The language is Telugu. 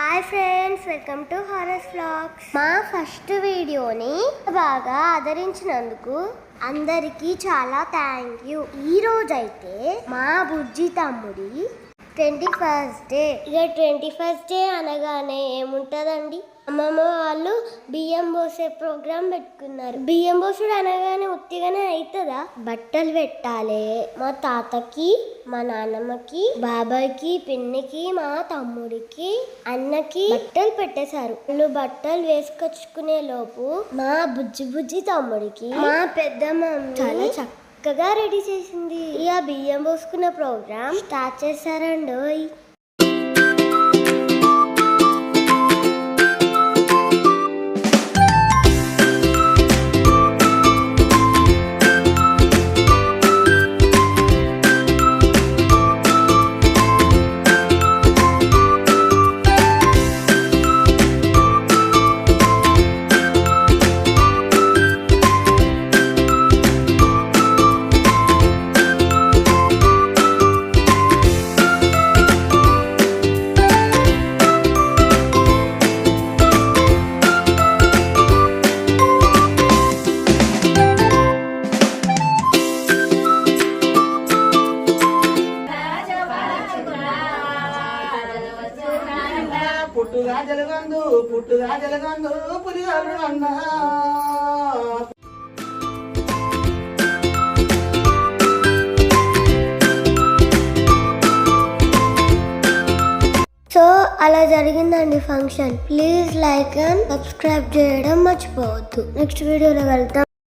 హాయ్ ఫ్రెండ్స్, వెల్కమ్ టు హారస్ వ్లాగ్స్. మా ఫస్ట్ వీడియోని బాగా ఆదరించినందుకు అందరికీ చాలా థ్యాంక్ యూ. ఈ రోజైతే మా బుజ్జి తమ్ముడి 21st డే. ఇక 21st డే అనగానే ఏముంటుందండి, అమ్మమ్మ వాళ్ళు బియ్యం పోసే ప్రోగ్రాం పెట్టుకున్నారు. బియ్యం పోసుడు అనగానే ఉత్తిగానే అవుతుందా? బట్టలు పెట్టాలి. మా తాతకి, మా నాన్నమ్మకి, బాబాయ్కి, పిన్నికి, మా తమ్ముడికి, అన్నకి బట్టలు పెట్టేశారు. వాళ్ళు బట్టలు వేసుకొచ్చుకునే లోపు మా బుజ్జి తమ్ముడికి మా పెద్దమ్మ చాలా చక్కగా రెడీ చేసింది. ఇక బియ్యం పోసుకున్న ప్రోగ్రాం స్టార్ట్ చేశారండోయ్. పుట్టుగా జలగందు పులిగాడు అన్నా. సో అలా జరిగిందండి function. Please like and subscribe చేయడం మర్చిపోవద్దు. నెక్స్ట్ వీడియోలో వెళ్తాం.